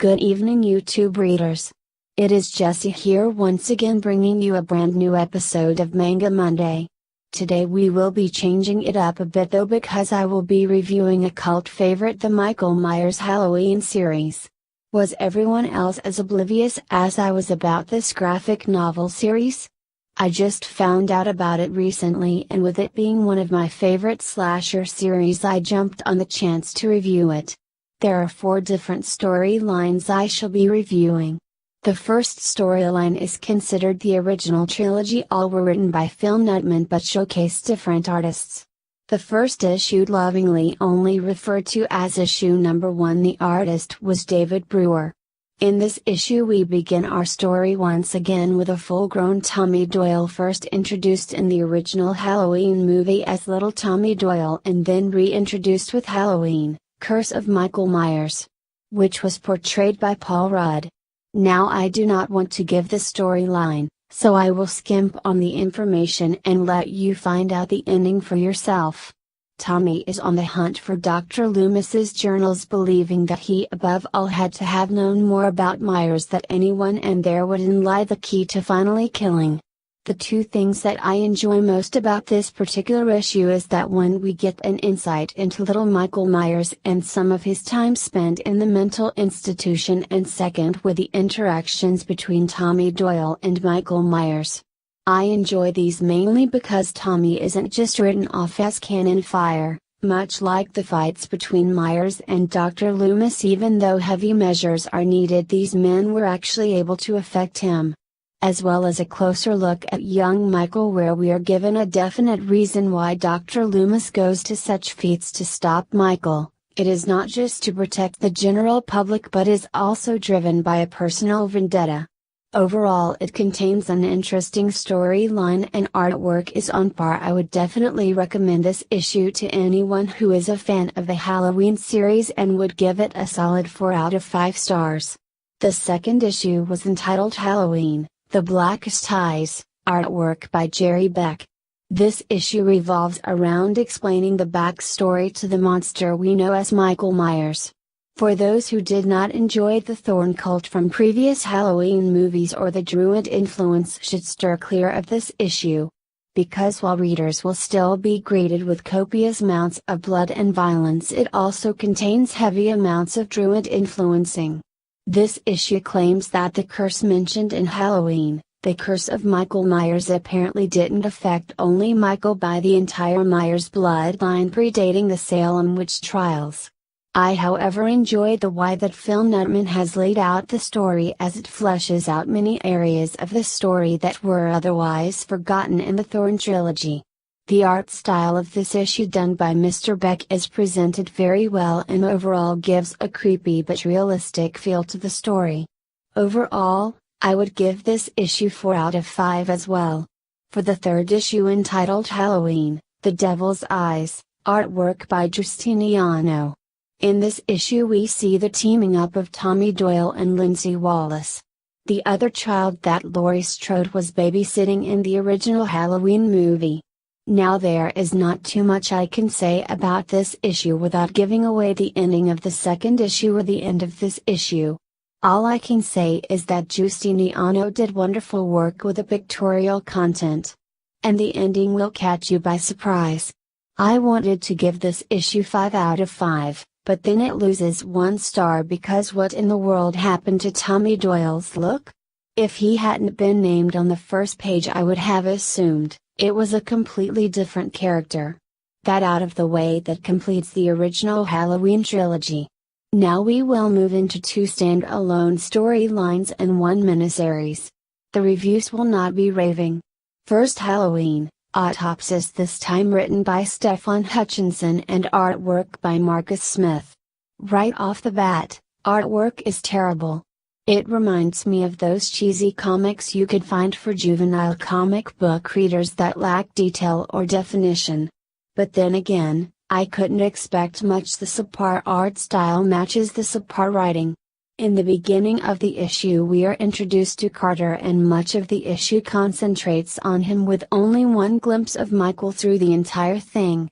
Good evening YouTube readers. It is Jessie here once again bringing you a brand new episode of Manga Monday. Today we will be changing it up a bit though because I will be reviewing a cult favorite, the Michael Myers Halloween series. Was everyone else as oblivious as I was about this graphic novel series? I just found out about it recently, and with it being one of my favorite slasher series, I jumped on the chance to review it. There are 4 different storylines I shall be reviewing. The first storyline is considered the original trilogy. All were written by Phil Nutman but showcase different artists. The first issue, lovingly only referred to as issue number 1, the artist was David Brewer. In this issue we begin our story once again with a full-grown Tommy Doyle, first introduced in the original Halloween movie as little Tommy Doyle and then reintroduced with Halloween, Curse of Michael Myers, which was portrayed by Paul Rudd. Now I do not want to give the storyline, so I will skimp on the information and let you find out the ending for yourself. Tommy is on the hunt for Dr. Loomis's journals, believing that he above all had to have known more about Myers than anyone, and there would lie the key to finally killing. The 2 things that I enjoy most about this particular issue is that one, we get an insight into little Michael Myers and some of his time spent in the mental institution, and second, with the interactions between Tommy Doyle and Michael Myers. I enjoy these mainly because Tommy isn't just written off as cannon fire, much like the fights between Myers and Dr. Loomis. Even though heavy measures are needed, these men were actually able to affect him. As well as a closer look at young Michael, where we are given a definite reason why Dr. Loomis goes to such feats to stop Michael. It is not just to protect the general public but is also driven by a personal vendetta. Overall, it contains an interesting storyline and artwork is on par. I would definitely recommend this issue to anyone who is a fan of the Halloween series and would give it a solid 4 out of 5 stars. The second issue was entitled Halloween, The Blackest Eyes, artwork by Jerry Beck. This issue revolves around explaining the backstory to the monster we know as Michael Myers. For those who did not enjoy the Thorn cult from previous Halloween movies or the Druid influence, should steer clear of this issue. Because while readers will still be greeted with copious amounts of blood and violence, it also contains heavy amounts of Druid influencing. This issue claims that the curse mentioned in Halloween, the curse of Michael Myers, apparently didn't affect only Michael by the entire Myers bloodline predating the Salem witch trials. I however enjoyed the way that Phil Nutman has laid out the story, as it fleshes out many areas of the story that were otherwise forgotten in the Thorn trilogy. The art style of this issue done by Mr. Beck is presented very well and overall gives a creepy but realistic feel to the story. Overall, I would give this issue 4 out of 5 as well. For the third issue, entitled Halloween, The Devil's Eyes, artwork by Justiniano. In this issue we see the teaming up of Tommy Doyle and Lindsay Wallace, the other child that Laurie Strode was babysitting in the original Halloween movie. Now there is not too much I can say about this issue without giving away the ending of the second issue or the end of this issue. All I can say is that Justiniano did wonderful work with the pictorial content. And the ending will catch you by surprise. I wanted to give this issue 5 out of 5, but then it loses 1 star because what in the world happened to Tommy Doyle's look? If he hadn't been named on the first page, I would have assumed it was a completely different character. That out of the way, that completes the original Halloween trilogy. Now we will move into 2 stand-alone storylines and 1 miniseries. The reviews will not be raving. First, Halloween, Autopsis, this time written by Stefan Hutchinson and artwork by Marcus Smith. Right off the bat, artwork is terrible. It reminds me of those cheesy comics you could find for juvenile comic book readers that lack detail or definition. But then again, I couldn't expect much. The subpar art style matches the subpar writing. In the beginning of the issue we are introduced to Carter, and much of the issue concentrates on him with only 1 glimpse of Michael through the entire thing.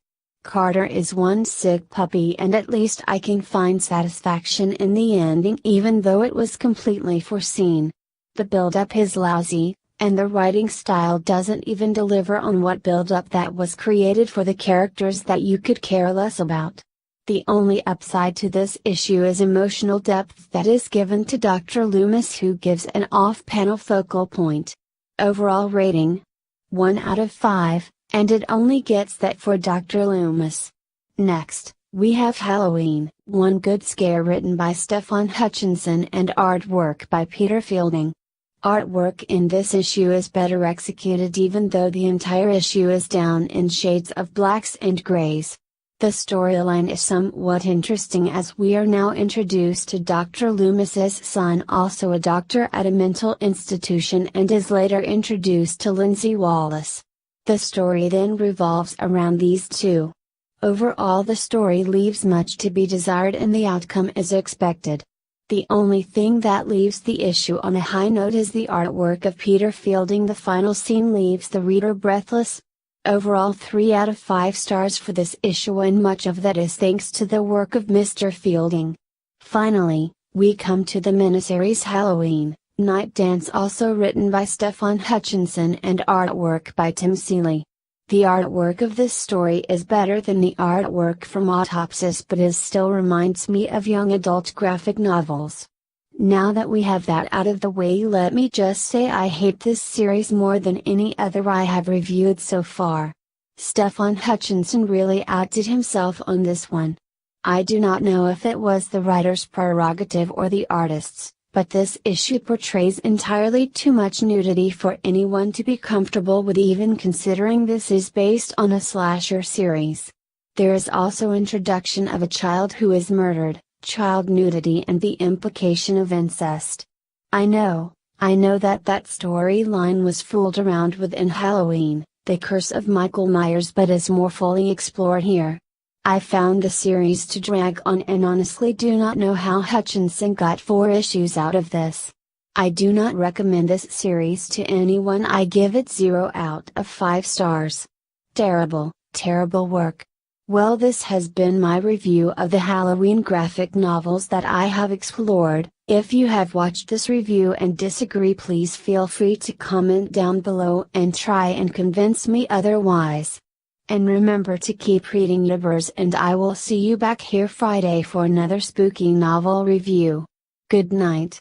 Carter is one sick puppy, and at least I can find satisfaction in the ending even though it was completely foreseen. The build-up is lousy, and the writing style doesn't even deliver on what build-up that was created for the characters that you could care less about. The only upside to this issue is emotional depth that is given to Dr. Loomis, who gives an off-panel focal point. Overall rating: 1 out of 5, and it only gets that for Dr. Loomis. Next, we have Halloween, One Good Scare, written by Stefan Hutchinson and artwork by Peter Fielding. Artwork in this issue is better executed, even though the entire issue is down in shades of blacks and grays. The storyline is somewhat interesting, as we are now introduced to Dr. Loomis's son, also a doctor at a mental institution, and is later introduced to Lindsay Wallace. The story then revolves around these two. Overall, the story leaves much to be desired and the outcome is expected. The only thing that leaves the issue on a high note is the artwork of Peter Fielding. The final scene leaves the reader breathless. Overall 3 out of 5 stars for this issue, and much of that is thanks to the work of Mr. Fielding. Finally, we come to the miniseries Halloween, Night Dance, also written by Stefan Hutchinson and artwork by Tim Seeley. The artwork of this story is better than the artwork from Autopsis, but it still reminds me of young adult graphic novels. Now that we have that out of the way, let me just say I hate this series more than any other I have reviewed so far. Stefan Hutchinson really outdid himself on this one. I do not know if it was the writer's prerogative or the artist's, but this issue portrays entirely too much nudity for anyone to be comfortable with, even considering this is based on a slasher series. There is also introduction of a child who is murdered, child nudity, and the implication of incest. I know that storyline was fooled around with in Halloween, The Curse of Michael Myers, but is more fully explored here. I found the series to drag on, and honestly do not know how Hutchinson got 4 issues out of this. I do not recommend this series to anyone. I give it 0 out of 5 stars. Terrible, terrible work. Well, this has been my review of the Halloween graphic novels that I have explored. If you have watched this review and disagree, please feel free to comment down below and try and convince me otherwise. And remember to keep reading Yubbers, and I will see you back here Friday for another spooky novel review. Good night.